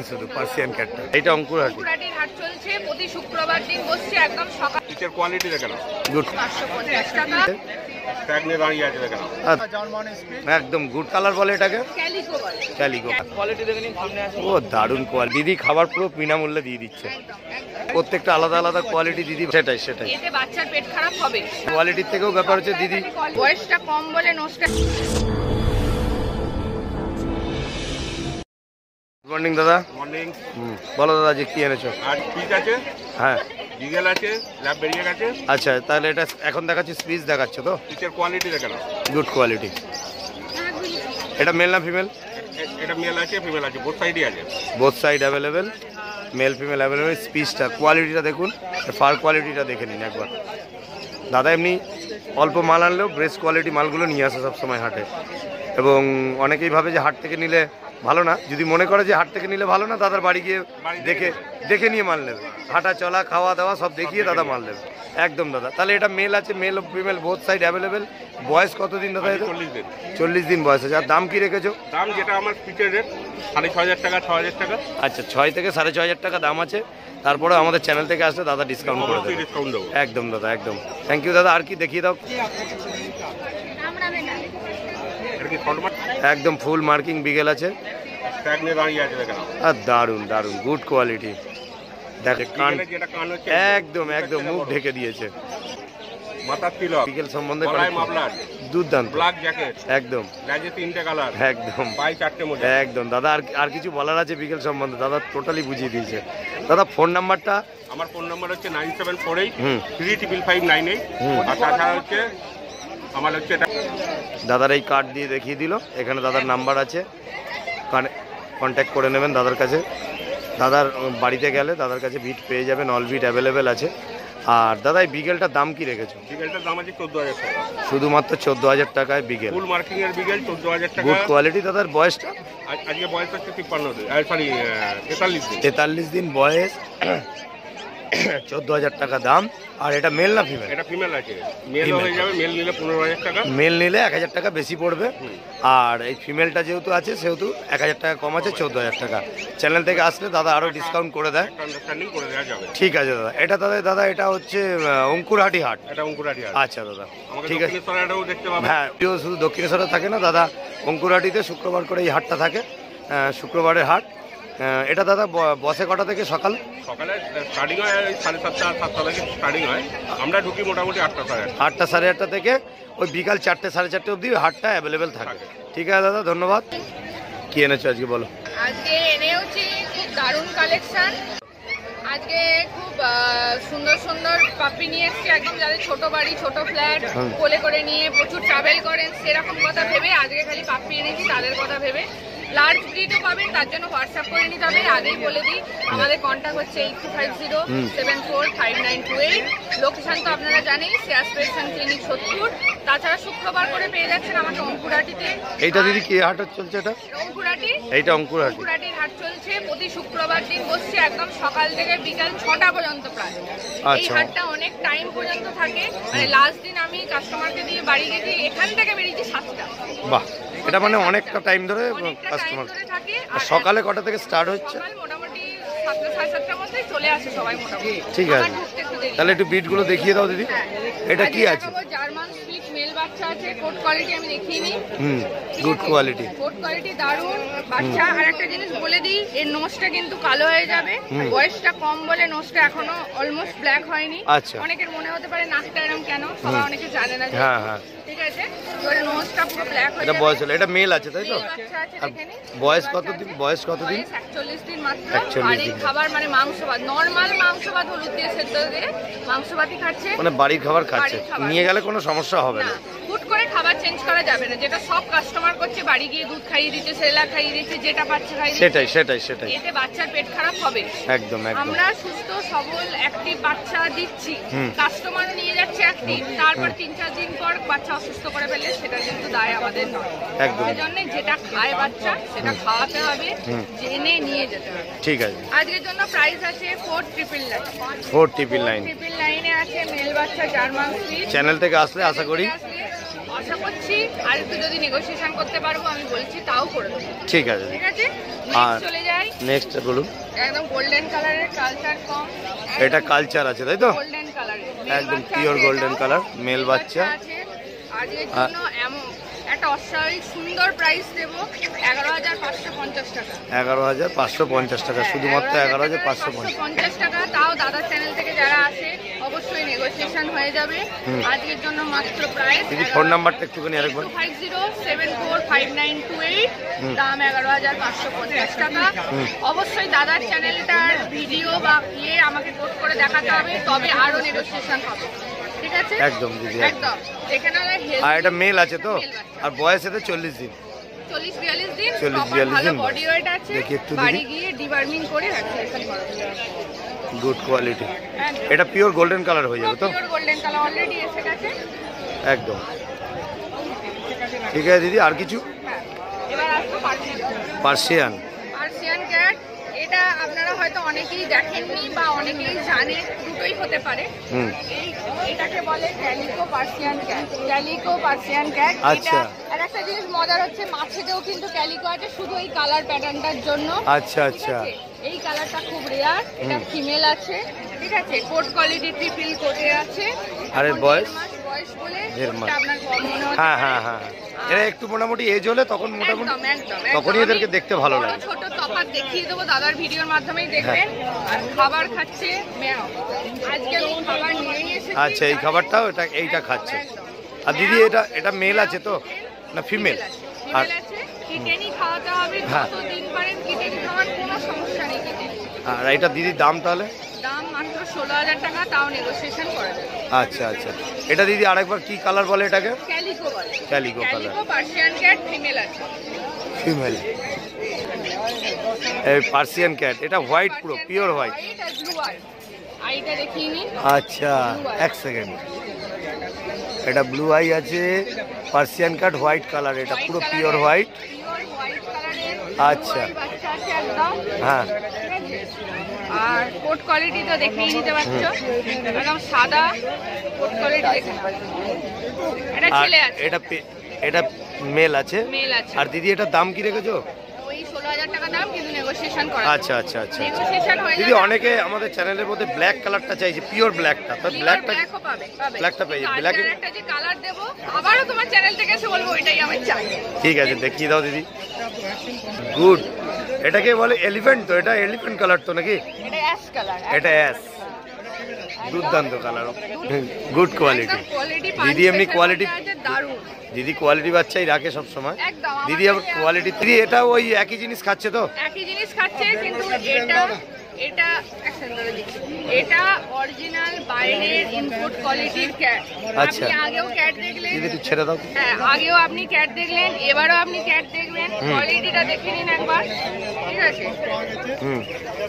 শুধু পার্সিয়ান ক্যাটটা। এটা অঙ্কুরহাটি। অঙ্কুরহাটির হাট চলছে প্রতি শুক্রবার দিন, বসছে একদম সকাল। পিচের কোয়ালিটি দেখে নাও। গুড। 550 টাকা। ট্যাগ নিয়ে দাঁড়িয়ে আছে দেখে নাও। একদম গুড কালার বলে এটাকে, ক্যালিকো বলে। ক্যালিকো। কোয়ালিটি দেখে নিন সামনে আছে। ও দারুণ কোয়ালিটি। দিদি খাবার পুরো বিনামূল্যে দিয়ে দিচ্ছে, প্রত্যেকটা আলাদা আলাদা কোয়ালিটি দিদি। সেটাই সেটাই, এতে বাচ্চার পেট খারাপ হবে। কোয়ালিটির থেকেও ব্যাপার হচ্ছে দিদি বয়সটা কম বলে নষ্ট। গুড মর্নিং দাদা। মর্নিং। বলো দাদা যে কি এনেছো? আর পিচ আছে, হ্যাঁ বিগেল আছে, ল্যাব বেরিয়ে গেছে। আচ্ছা তাহলে এটা এখন দেখাচ্ছি, স্পিচ দেখাচ্ছ তো? পিচের কোয়ালিটি দেখে নাও। Good quality. এটা মেল না ফিমেল? এটা মেল আছে, ফিমেল আছে, বোথ সাইডই আছে। Both side available, male female available. স্পিচটা কোয়ালিটিটা দেখুন, ফার কোয়ালিটিটা দেখে নিন একবার। দাদা এমনি অল্প মাল আনলেও বেস্ট কোয়ালিটি মালগুলো নিয়ে আসে সবসময় হাটে, এবং অনেকেই ভাবে যে হাট থেকে নিলে ভালো না। যদি মনে করে যে হাট থেকে নিলে ভালো না, দাদার বাড়ি গিয়ে দেখে দেখে নিয়ে মাল নেবে। হাঁটা চলা খাওয়া দাওয়া সব দেখিয়ে দাদা মাল নেবে। একদম দাদা। তাহলে এটা মেল আছে, মেল ও ফিমেল বোথ সাইড অ্যাভেলেবেল। বয়স কতদিন দাদা? 40 দিন। 40 দিন বয়স আছে। আর দাম কি রেখেছো? দাম যেটা আমার পিচের রেট 6500 টাকা, 6000 টাকা। আচ্ছা 6 থেকে 6500 টাকা দাম আছে। তারপরে আমাদের চ্যানেল থেকে আসলে দাদা ডিসকাউন্ট করে দেবে। ডিসকাউন্ট দেবো। একদম দাদা একদম। থ্যাংক ইউ দাদা। আর কি দেখিয়ে দাও। এটা কি ফন্টমার্ক? একদম ফুল মার্কিং বিগেল আছে, ট্যাগ নিয়ে দাঁড়িয়ে আছে দেখে নাও। আর দারুন দারুন গুড কোয়ালিটি। দেখে কান, যেটা কান হচ্ছে একদম একদম মুখ ঢেকে দিয়েছে। মাথার তিলক, বিকেল সম্বন্ধে গলায় মাফলার, দুর্দান্ত, ব্ল্যাক জ্যাকেট, একদম লেজে 3টে কালার, একদম পায়ে 4টে মোজা। একদম দাদা। আর কিছু বলার আছে বিকেল সম্বন্ধে? দাদা টোটালি বুঝিয়ে দিয়েছে। দাদা ফোন নাম্বারটা? আমার ফোন নাম্বার হচ্ছে 9748 35598। আর তাছাড়া হচ্ছে আমার হচ্ছে এটা দাদার এই কার্ড দিয়ে দেখিয়ে দিল। এখানে দাদার নাম্বার আছে, কন্ট্যাক্ট করে নেবেন দাদার কাছে। দাদার বাড়িতে গেলে দাদার কাছে বিট পেয়ে যাবেন, অল বিট অ্যাভেলেবেল আছে। আর দাদা এই বিগেলটার দাম কি রেখেছো? বিগেলটার দাম আছে 14000 টাকা। শুধুমাত্র 14000 টাকায় বিগেল, ফুল মার্কিং এর বিগেল 14000 টাকা। Good quality. দাদার বয়সটা? আজকে বয়স হচ্ছে 53 দিন, সরি 43 দিন। 43 দিন বয়স, 14000 টাকা দাম। আর এটা মেল না ফিমেল? এটা ফিমেল আছে, মেল হয়ে যাবে। মেল নিলে 15000 টাকা, মেল নিলে 1000 টাকা বেশি পড়বে। আর এই ফিমেলটা যেহেতু আছে সেহেতু 1000 টাকা কম আছে, 14000 টাকা। চ্যানেল থেকে আসলে দাদা আরও ডিসকাউন্ট করে দেয়। আন্ডারস্ট্যান্ডিং করে দেওয়া যাবে। ঠিক আছে দাদা। এটা দাদা এটা হচ্ছে অঙ্কুরহাটি হাট। এটা অঙ্কুরহাটি হাট। আচ্ছা দাদা আমাকে ঠিক আছে। দক্ষিণেশ্বরেও দেখতে পাবেন। হ্যাঁ শুধু দক্ষিণেশ্বরে থাকে না দাদা, অঙ্কুরহাটিতে শুক্রবার করে এই হাটটা থাকে, শুক্রবারের হাট। এটা দাদা বসে কটা থেকে? সকালে স্টার্টিং হয় 7:30 7টা থেকে স্টার্টিং হয়। আমরা ঢুকি মোটামুটি 8টা 8টা 8:30 থেকে ওই বিকাল 4টে 4:30 অবধি হাটটা অ্যাভেলেবেল থাকে। ঠিক আছে দাদা, ধন্যবাদ। কি এনেছো আজকে বলো? আজকে এনেওছি খুব দারুণ কালেকশন। আজকে খুব সুন্দর সুন্দর পাপি নিয়ে এসেছি, একদম যাদের ছোট বাড়ি ছোট ফ্ল্যাট কোলে করে নিয়ে প্রচুর ট্রাভেল করেন সেরকম কথা ভেবে আজকে খালি পাপি এনেছি, তাদের কথা ভেবে। লার্জ ব্রিডও পাবেন, তার জন্য হোয়াটসঅ্যাপ করে নিতে হবে। আগেই বলে দিই আমাদের কন্ট্যাক্ট হচ্ছে 8250745928। লোকেশন তো আপনারা জানেন, শেয়ার স্টেশন ক্লিনিক 70। তাছাড়া শুক্রবার করে পেয়ে যাচ্ছেন আমাকে অঙ্কুরহাটিতে। এইটা দিদি কি হাট চলছে? এটা অঙ্কুরহাটি, এইটা অঙ্কুরহাটি। অঙ্কুরহাটির হাট চলছে প্রতি শুক্রবার দিন, বসছে একদম সকাল থেকে বিকাল 6টা পর্যন্ত প্রায়। এই হাটটা অনেক টাইম পর্যন্ত থাকে, মানে লাস্ট দিন আমি কাস্টমারকে দিয়ে বাড়ি গেছি, এখান থেকে বেরিয়েছি 7টা। বাহ, এটা মানে অনেকটা টাইম ধরে কাস্টমার। সকালে কটা থেকে স্টার্ট হচ্ছে? মোটামুটি 7টা 7:30টার মধ্যে চলে আসে সবাই মোটামুটি। ঠিক আছে, তাহলে একটু বিটগুলো দেখিয়ে দাও দিদি। এটা কি আছে? জার্মান স্পিচ মেল বাচ্চা আছে, কোট কোয়ালিটি আমি দেখিয়ে নিই। গুড কোয়ালিটি, কোট কোয়ালিটি দারুণ বাচ্চা। আর একটা জিনিস বলে দিই, এর নোজটা কিন্তু কালো হয়ে যাবে। বয়সটা কম বলে নোজটা এখনো অলমোস্ট ব্ল্যাক হয়নি। আচ্ছা, অনেকের মনে হতে পারে নাকটা এরকম কেন, সবাই অনেকে জানে না। হ্যাঁ হ্যাঁ ঠিক আছে, ওর নোজটা পুরো ব্ল্যাক হয়ে এটা যাবে। বয়স হলো, এটা মেল আছে তাই তো? আর বয়স কতদিন? 41 দিন মাত্র। 41 আর এই খাবার মানে মাংস ভাত, নরমাল মাংস ভাত হলুদ দিয়ে সেদ্ধ দিয়ে মাংস ভাতই খাচ্ছে, মানে বাড়ির খাবার খাচ্ছে। নিয়ে গেলে কোনো সমস্যা হবে না। হুট করে খাবার চেঞ্জ করা যাবে না, যেটা সব কাস্টমার করছে। বাড়ি গিয়ে দুধ খাইয়ে দিচ্ছে, সেরেলাক খাইয়ে দিচ্ছে, যেটা পাচ্ছে খাইয়ে দিচ্ছে। সেটাই এতে বাচ্চার পেট খারাপ হবে। একদম একদম। আমরা সুস্থ সবল অ্যাক্টিভ বাচ্চা দিচ্ছি, কাস্টমার নিয়ে যাচ্ছে অ্যাক্টিভ, তারপর 3-4 দিন পর বাচ্চা অসুস্থ করে ফেললে সেটা কিন্তু দায় আমাদের নয়। একদম। এই জন্য যেটা খায় বাচ্চা সেটা খাওয়াতে হবে, জেনে নিয়ে যেতে হবে। ঠিক আছে। আজকের জন্য প্রাইস আছে 4999। 4999 4999 আছে মেল বাচ্চা জার্মান স্পিচ। চ্যানেল থেকে আসলে আশা করি আশা করছি আর একটু যদি নেগোসিয়েশন করতে পারবো আমি বলছি তাও করে দেবো। ঠিক আছে। ঠিক আছে, আর চলে যাই নেক্সট বলুন। একদম গোল্ডেন কালারের, কালচার কম, এটা কালচার আছে তাই তো? গোল্ডেন কালারের, একদম পিওর গোল্ডেন কালার, মেল বাচ্চা আছে। আজকের জন্য এমন একটা অস্বাভাবিক সুন্দর প্রাইস দেবো 11,550 টাকা। 11,550 টাকা, শুধুমাত্র 11,550 টাকা। তাও দাদার চ্যানেল থেকে যারা আসে অবশ্যই নেগোসিয়েশন হয়ে যাবে। আজকের জন্য মাত্র প্রাইস। দিদি ফোন নাম্বারটা একটুখানি আরেকবার। 50745928, দাম 11,550 টাকা। অবশ্যই দাদার চ্যানেলটার ভিডিও বা আমাকে পোস্ট করে দেখাতে হবে, তবে আরো নেগোসিয়েশন হবে। ঠিক আছে, একদম দিদি একদম। এখানে আর এটা মেল আছে তো? আর বয়স এতে 40 দিন, 40-42 দিন, 40-42 ভালো দিন বডি ওয়েট আছে। দেখি একটু বাড়ি দিদি। গিয়ে ডিবার্মিং করে ভ্যাকসিনেশন করাবো। Good quality. এটা পিওর গোল্ডেন কালার হয়ে যাবে তো? পিওর গোল্ডেন কালার অলরেডি এসে গেছে। একদম ঠিক আছে দিদি। আর কিছু? হ্যাঁ, এবার আসবো পার্সিয়ান। Persian cat. এটা আপনারা হয়তো অনেকেই দেখেননি বা অনেকেই জানেন, দুটোই হতে পারে। এটাকে বলে calico Persian cat. Calico Persian cat. আচ্ছা। আর একটা জিনিস মজার হচ্ছে, মাছেতেও কিন্তু ক্যালিকো আছে, শুধু এই কালার প্যাটার্নটার জন্য। আচ্ছা আচ্ছা। এই কালারটা খুব রেয়ার। এটা ফিমেল আছে, ঠিক আছে, কোট কোয়ালিটি ট্রিপল কোটে আছে। আর এর বয়স? বয়স বলে 1.5 মাস। আপনার কম মনে হচ্ছে। হ্যাঁ হ্যাঁ হ্যাঁ, এরা একটু মোটামুটি এজ হলে তখন মোটামুটি একদম তখনই এদেরকে দেখতে ভালো লাগে। ছোট তফাৎ দেখিয়ে দেবো দাদার ভিডিওর মাধ্যমেই দেখবেন। আর খাবার খাচ্ছে ম্যাও। আজকে আমি খাবার নিয়ে এসেছি। আচ্ছা, এই খাবারটাও এইটা খাচ্ছে। আর দিদি এটা মেল আছে তো না ফিমেল? আর কিটেনি খাওয়াতে হবে, যতদিন পারেন কিটেনি খাওয়ার, কোনো সমস্যা নেই কিটেনি। আর এটা দিদি দাম তাহলে? দাম মাত্র 16,000 টাকা, তাও নেগোসিয়েশন করা যাবে। আচ্ছা আচ্ছা। এটা দিদি আরেকবার কি কালার বলে এটাকে? ক্যালিকো বলে। Calico colour. Calico Persian cat, female আছে। ফিমেল। এই পার্সিয়ান ক্যাট, এটা হোয়াইট, পুরো পিওর হোয়াইট। এটা ব্লু আই। আইটা দেখিয়ে নিন। আচ্ছা, এক সেকেন্ড। এটা ব্লু আই আছে, পার্সিয়ান ক্যাট হোয়াইট কালার, এটা পুরো পিওর হোয়াইট। পিওর হোয়াইট কালারের। আচ্ছা। বাচ্চা আছে একদম। হ্যাঁ। আর কোট কোয়ালিটি তো দেখেই নিতে পারছো, একদম সাদা কোট কোয়ালিটি দেখে নাও। এটা ছেলে আছে। এটা মেল আছে। মেল আছে। আর দিদি এটার দাম কি রেখেছো? ওই 16,000 টাকা দাম, কিন্তু নেগোসিয়েশন করা যাবে। আচ্ছা আচ্ছা আচ্ছা। নেগোসিয়েশন হয়ে দিদি যাবে। অনেকে আমাদের চ্যানেলের মধ্যে ব্ল্যাক কালারটা চাইছে, পিওর ব্ল্যাকটা, তো ব্ল্যাকটা ব্ল্যাকও পাবে, পাবে। ব্ল্যাকটা পেয়ে যাবে। ব্ল্যাক একটা যে কালার দেবো, আবারও তোমার চ্যানেল থেকে এসে বলবো এটাই আমি চাই। ঠিক আছে, দেখিয়ে দাও দিদি। গুড। এটাকে বলে এলিফ্যান্ট তো? এটা এলিফ্যান্ট কালার তো নাকি? এটা অ্যাশ কালার। এটা অ্যাশ। দুর্দান্ত কালার, গুড কোয়ালিটি। দিদি এমনি কোয়ালিটি, দারুণ। দিদি কোয়ালিটি বাচ্চাই রাখে সব সময়। একদম। দিদি আবার কোয়ালিটি, দিদি এটা ওই একই জিনিস খাচ্ছে তো? একই জিনিস খাচ্ছে, কিন্তু এটা এটা অরিজিনাল বাইরের ইনপুট কোয়ালিটির ক্যাট। আচ্ছা। আপনি আগেও ক্যাট দেখলেন। দিদি একটু ছেড়ে দাও। হ্যাঁ, আগেও আপনি ক্যাট দেখলেন, এবারও আপনি ক্যাট দেখবেন। কোয়ালিটিটা দেখে নিন একবার, ঠিক আছে?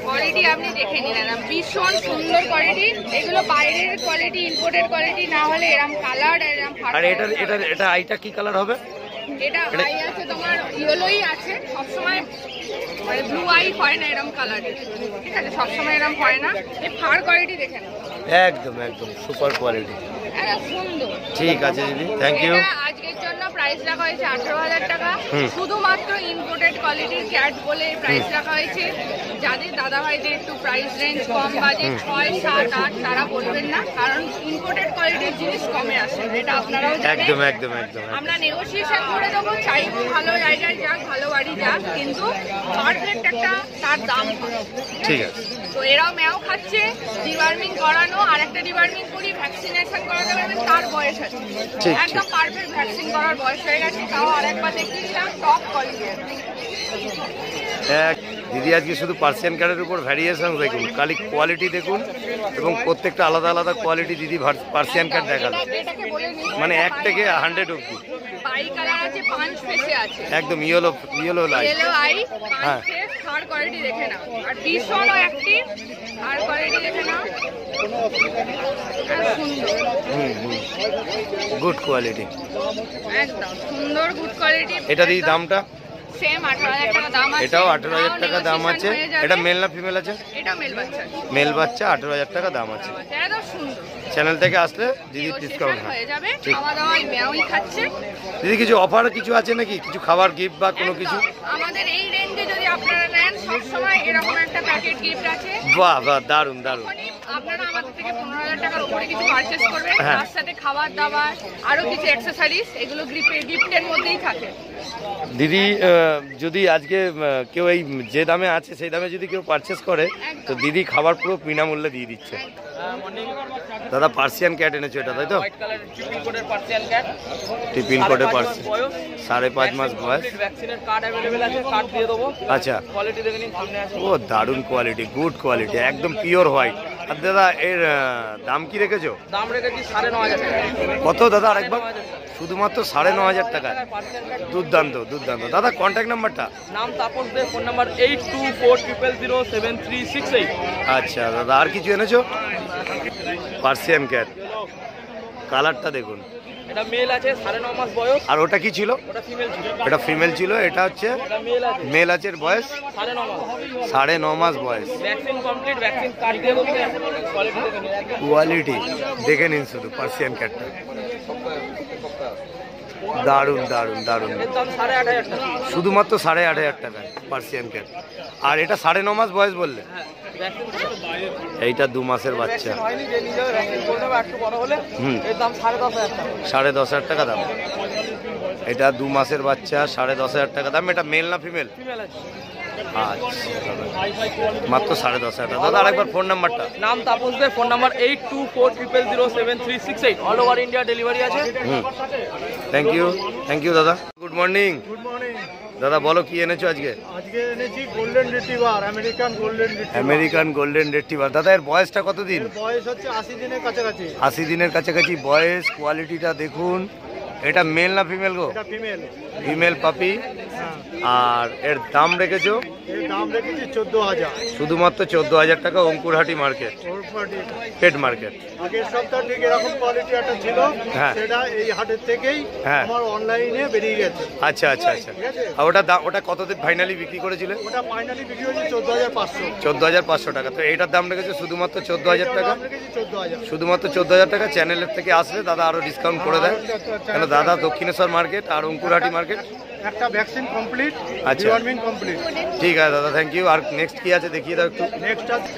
কোয়ালিটি আপনি দেখে নিন, ভীষণ সুন্দর কোয়ালিটি। এগুলো বাইরের কোয়ালিটি, ইম্পোর্টেড কোয়ালিটি না হলে এরকম কালার, এরকম ফাটা। আর এটা আইটা কি কালার হবে? এটা আই আছে তোমার, ইয়েলোই আছে সবসময়, মানে ব্লু আই হয় না এরকম কালার, ঠিক আছে? সবসময় এরকম হয় না। এই ফার কোয়ালিটি দেখে নাও, একদম একদম সুপার কোয়ালিটি। সুন্দর। ঠিক আছে দিদি, থ্যাংক ইউ। আজকের জন্য প্রাইস রাখা হয়েছে 18,000 টাকা। শুধুমাত্র ইম্পোর্টেড কোয়ালিটির ক্যাট বলে প্রাইস রাখা হয়েছে। যাদের দাদা ভাইদের একটু প্রাইস রেঞ্জ কম, বাজেট 6, 7, 8, তারা বলবেন না, কারণ ইম্পোর্টেড কোয়ালিটির জিনিস কমে আসে, এটা আপনারাও জানেন। একদম একদম একদম। আমরা নেগোসিয়েশন করে দেবো, চাইবো ভালো জায়গায় যাক, ভালো বাড়ি যাক, কিন্তু পারফেক্ট একটা তার দাম হয়। ঠিক আছে। তো এরাও ম্যাও খাচ্ছে, ডিওয়ার্মিং করানো, আর একটা ডিওয়ার্মিং করি, ভ্যাকসিনেশন করাতে পারবেন, তার বয়স আছে, একদম পারফেক্ট ভ্যাকসিন করার বয়স হয়ে গেছে। তাও আরেকবার দেখিয়ে দিলাম, টপ কোয়ালিটি। দিদি আজকে শুধু পার্সিয়ান ক্যাটের উপর ভ্যারিয়েশন দেখুন, খালি কোয়ালিটি দেখুন, এবং প্রত্যেকটা আলাদা আলাদা কোয়ালিটি দিদি পার্সিয়ান ক্যাট দেখালো, মানে 1 থেকে 100 অব্দি। বাই কালার আছে, পাঁচ ফেসে আছে, একদম ইয়েলো লাইট। ইয়েলো আই, পাঁচ ফেস, থার্ড কোয়ালিটি দেখে নাও, আর ভীষণ অ্যাক্টিভ, আর কোয়ালিটি দেখে নাও, সুন্দর। গুড কোয়ালিটি, একদম সুন্দর, গুড কোয়ালিটি। এটা দিদি দামটা? সেম 18,000 টাকা দাম আছে। এটাও 18,000 টাকা দাম আছে। এটা মেল না ফিমেল আছে? এটা মেল বাচ্চা। মেল বাচ্চা 18,000 টাকা দাম আছে। এটা তো সুন্দর। চ্যানেল থেকে আসলে দিদি ডিসকাউন্ট হয়ে যাবে। ঠিক। খাওয়া দাওয়া মেয়াই খাচ্ছে। দিদি কিছু অফার কিছু আছে নাকি, কিছু খাবার গিফট বা কোনো কিছু? আমাদের এই রেঞ্জে যদি আপনারা নেন সব সময় এরকম একটা প্যাকেট গিফট আছে। বাহ বাহ, দারুন দারুন। আপনারা আমাদের থেকে 15,000 টাকার উপরে কিছু পারচেজ করবেন, হ্যাঁ। তার সাথে খাবার দাবার আরো কিছু অ্যাকসেসরিজ, এগুলো গিফটের মধ্যেই থাকে। দিদি যদি আজকে কেউ এই যে দামে আছে সেই দামে যদি কেউ পারচেস করে তো দিদি খাবার পুরো বিনামূল্যে দিয়ে দিচ্ছে। দাদা পার্সিয়ান ক্যাট এনেছো এটা, তাই তো? টিপিল কোডের পার্সিয়ান, 5.5 মাস বয়স। আচ্ছা, ও দারুণ কোয়ালিটি, গুড কোয়ালিটি, একদম পিওর হোয়াইট। আর দাদা এর দাম কি রেখেছো? দাম রেখেছি 9,500 টাকা। কত দাদা আরেকবার? শুধুমাত্র 9,500 টাকায়। দুর্দান্ত দুর্দান্ত। দাদা কন্ট্যাক্ট নাম্বারটা? নাম তাপস দে, ফোন নাম্বার 8240007368। আচ্ছা দাদা, আর কিছু এনেছো? পার্সিয়ান ক্যাট, কালারটা দেখুন। এটা মেল আছে, 9.5 মাস বয়স। আর ওটা কি ছিল? ওটা ফিমেল ছিল। এটা ফিমেল ছিল, এটা হচ্ছে এটা মেল আছে, মেল আছে। এর বয়স 9.5 মাস। 9.5 মাস বয়স। ভ্যাকসিন কমপ্লিট, ভ্যাকসিন কার্ড দিয়ে দেবো। কোয়ালিটি দেখে নিন, কোয়ালিটি দেখে নিন শুধু পার্সিয়ান ক্যাটটা। দারুণ দারুণ দারুণ। এর দাম 8,500 টাকা। শুধুমাত্র 8,500 টাকায় পার্সিয়ান ক্যাট। আর এটা 9.5 মাস বয়স বললে? হ্যাঁ, ভ্যাকসিন এইটা 2 মাসের বাচ্চা। হয়নি, যে নিজে ভ্যাকসিন করে নেবে একটু বড় হলে। এর দাম 10,500 টাকা। 10,500 টাকা দাম। এটা 2 মাসের বাচ্চা, 10,500 টাকা দাম। এটা মেল না ফিমেল? ফিমেল আছে। আচ্ছা দাদা, মাত্র 10,500 টাকা। দাদা আরেকবার ফোন নাম্বারটা? নাম Tapas Dey, phone number 8240007368। All over India delivery আছে। থ্যাংক ইউ, থ্যাংক ইউ দাদা। Good morning. Good morning. দাদা বলো কি এনেছো আজকে? আজকে এনেছি golden retriever, American golden retriever. American golden retriever. দাদা এর বয়সটা কতদিন? বয়স হচ্ছে 80 দিনের কাছাকাছি। 80 দিনের কাছাকাছি বয়স। কোয়ালিটিটা দেখুন। এটা মেল না ফিমেল গো? এটা ফিমেল। ফিমেল পাপি। আর এর দাম রেখেছো? এর দাম রেখেছি 14,000। শুধুমাত্র 14,000 টাকা, অঙ্কুরহাটি মার্কেট, পেট মার্কেট। আগের সপ্তাহে ঠিক এরকম কোয়ালিটি একটা ছিল, হ্যাঁ। সেটা এই হাটের থেকেই হ্যাঁ। আমার অনলাইনে বেরিয়ে গেছে। আচ্ছা আচ্ছা আচ্ছা। আর ওটা ওটা কতদিন ফাইনালি বিক্রি করেছিলে? ওটা ফাইনালি বিক্রি হয়েছে 14,500। 14,500 টাকা। তো এইটার দাম রেখেছে শুধুমাত্র 14,000 টাকা। দাম রেখেছি 14,000। শুধুমাত্র 14,000 টাকা। চ্যানেলের থেকে আসলে দাদা আরো ডিসকাউন্ট করে দেয়, কেন দাদা দক্ষিণেশ্বর মার্কেট আর অঙ্কুরহাটি মার্কেট। একটা ভ্যাকসিন কমপ্লিট, আচ্ছা। Deworming complete. ঠিক আছে দাদা, থ্যাংক ইউ। আর নেক্সট কি আছে দেখিয়ে দাও একটু। নেক্সট আছে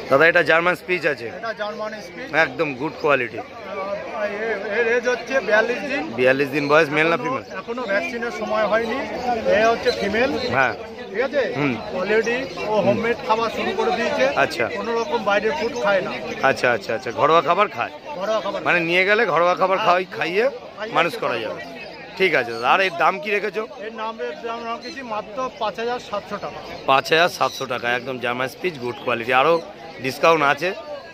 দাদা এটা জার্মান স্পিচ আছে, এটা জার্মান স্পিচ। একদম গুড কোয়ালিটি। এর এজ হচ্ছে 42 দিন। 42 দিন বয়স। মেল না ফিমেল? এখনো ভ্যাকসিনের সময় হয়নি। এ হচ্ছে ফিমেল। হ্যাঁ। ঠিক আছে, হুম। অলরেডি ও হোমমেড খাবার শুরু করে দিয়েছে। আচ্ছা। কোনো রকম বাইরের ফুড খায় না, আচ্ছা আচ্ছা আচ্ছা, ঘরোয়া খাবার খায়, ঘরোয়া খাবার। মানে নিয়ে গেলে ঘরোয়া খাবার খাইয়ে মানুষ করা যাবে। ঠিক আছে দাদা। আর এর দাম কি রেখেছো? এর দাম রাখছি মাত্র 5,700 টাকা। 5,700 টাকা। একদম জার্মান স্পিচ, গুড কোয়ালিটি। আরও ডিসকাউন্ট আছে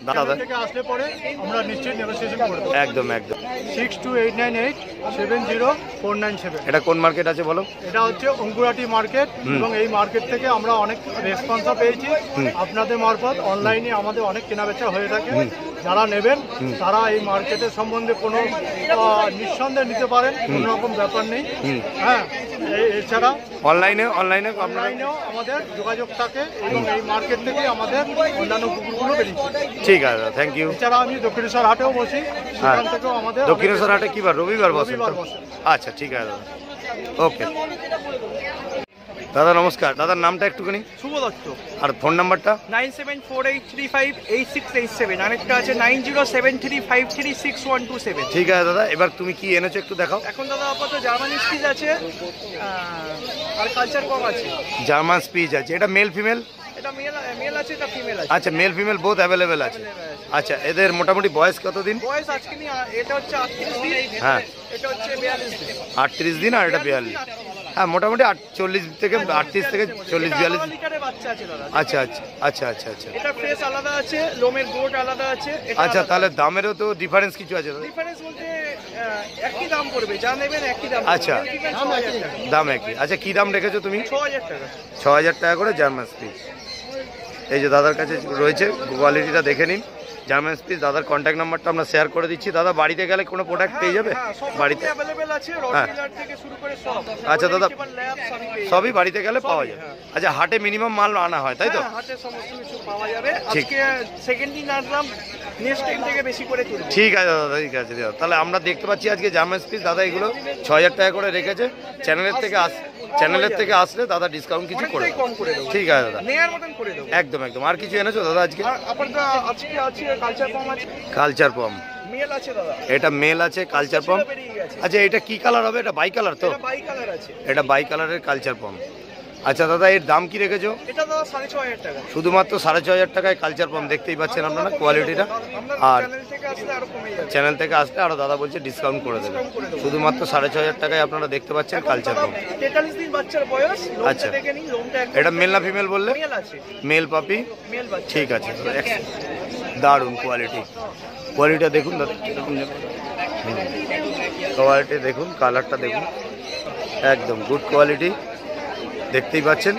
দাদা? এখান থেকে আসলে পরে আমরা নিশ্চয়ই নেগোসিয়েশন করব। একদম একদম। 6289870497। এটা কোন মার্কেট আছে বলো? এটা হচ্ছে অঙ্কুরহাটি মার্কেট, এবং এই মার্কেট থেকে আমরা অনেক রেসপন্সও পেয়েছি। আপনাদের মারফত অনলাইনে আমাদের অনেক কেনাবেচা হয়ে থাকে। যারা নেবেন তারা এই মার্কেটের সম্বন্ধে কোনো নিঃসন্দেহে নিতে পারেন, কোনো রকম ব্যাপার নেই। হ্যাঁ, এছাড়া অনলাইনেও আপনারা? অনলাইনেও আমাদের যোগাযোগ থাকে, এবং এই মার্কেট থেকে আমাদের অন্যান্য কুকুরগুলো বেরিয়েছে। ঠিক আছে দাদা, থ্যাংক ইউ। এছাড়া আমি দক্ষিণেশ্বর হাটেও বসি, সেখান থেকেও আমাদের দক্ষিণেশ্বর হাটে কি বার? রবিবার বসে? রবিবার বসে। আচ্ছা ঠিক আছে দাদা, ওকে। দাদা নমস্কার। দাদার নামটা একটুখানি? শুভ দত্ত। আর ফোন নাম্বারটা? 9748358687। আরেকটা আছে 9073536127। ঠিক আছে দাদা। এবার তুমি কি এনেছো একটু দেখাও। এখন দাদা আপাতত জার্মান স্পিচ আছে, আর কালচার কম আছে। জার্মান স্পিচ আছে। এটা মেল ফিমেল? এটা মেল আছে, এটা ফিমেল আছে। আচ্ছা, মেল ফিমেল বোথ অ্যাভেলেবেল আছে। আচ্ছা, এদের মোটামুটি বয়স কতদিন? বয়স আজকে এটা হচ্ছে 38 দিন। হ্যাঁ, এটা হচ্ছে 42 দিন। 38 দিন আর এটা 42। হ্যাঁ, মোটামুটি 40 থেকে 38 থেকে 40-42। লিটারের বাচ্চা আছে দাদা। আচ্ছা আচ্ছা আচ্ছা আচ্ছা আচ্ছা এটা ফেস আলাদা আছে, লোমের গোট আলাদা আছে। আচ্ছা, তাহলে দামেরও তো ডিফারেন্স কিছু আছে? ডিফারেন্স বলতে একই দাম পড়বে, যা নেবেন একই দাম। আচ্ছা, দাম একই। আচ্ছা, কি দাম রেখেছো তুমি? 6,000 টাকা। 6,000 টাকা করে জার্মান স্পিচ। এই যে দাদার কাছে রয়েছে, কোয়ালিটিটা দেখে নিন। German speech. দাদার কন্ট্যাক্ট নাম্বারটা আমরা শেয়ার করে দিচ্ছি। দাদা বাড়িতে গেলে কোনো প্রোডাক্ট পেয়ে যাবে বাড়িতে? অ্যাভেলেবেল আছে, হ্যাঁ। রডমিলার থেকে শুরু করে সব। আচ্ছা দাদা, ল্যাব সবই পেয়ে সবই বাড়িতে গেলে পাওয়া যাবে। হ্যাঁ। আচ্ছা হাটে মিনিমাম মাল আনা হয় তাই তো? হ্যাঁ, হাটে সমস্ত কিছু পাওয়া যাবে। ঠিক। আজকে সেকেন্ড দিন আসলাম, নেক্সট টাইম থেকে বেশি করে তুলব। ঠিক আছে দাদা, ঠিক আছে দাদা। তাহলে আমরা দেখতে পাচ্ছি আজকে জার্মান স্পিচ দাদা এগুলো 6000 টাকা করে রেখেছে। চ্যানেলের থেকে আসলে দাদা ডিসকাউন্ট কিছু করে অনেকটাই কম করে দেবো। ঠিক আছে দাদা, নেয়ার মতন করে দেবো। একদম একদম। আর কিছু এনেছো দাদা আজকে? আর আপাতত আজকে আছে কালচার ফর্ম আছে, কালচার পম, মেল আছে দাদা। এটা মেল আছে কালচার পম। সেটা বেরিয়ে গেছে। আচ্ছা এটা কি কালার হবে? এটা বাই কালার তো? এটা বাই কালার আছে। এটা বাই কালারের কালচার পম। আচ্ছা দাদা এর দাম কি রেখেছো? এটা দাদা 6500 টাকা। শুধুমাত্র 6500 টাকায় কালচার পম। দেখতেই পাচ্ছেন আপনারা কোয়ালিটিটা। আর চ্যানেল থেকে আসলে আরো কমে যাবে। চ্যানেল থেকে আসলে আরো দাদা বলছে ডিসকাউন্ট করে দেবে। শুধুমাত্র 6500 টাকায় আপনারা দেখতে পাচ্ছেন কালচার পম। 43 দিন বাচ্চার বয়স। আচ্ছা। লোমটা দেখে নিন, লোমটা একদম এটা মেল না ফিমেল বললে? মেল আছে। মেল পাপি। মেল বাচ্চা। ঠিক আছে, দারুণ কোয়ালিটি। কোয়ালিটিটা দেখুন দাদা, কোয়ালিটি দেখুন, কালারটা দেখুন, একদম গুড কোয়ালিটি দেখতেই পাচ্ছেন।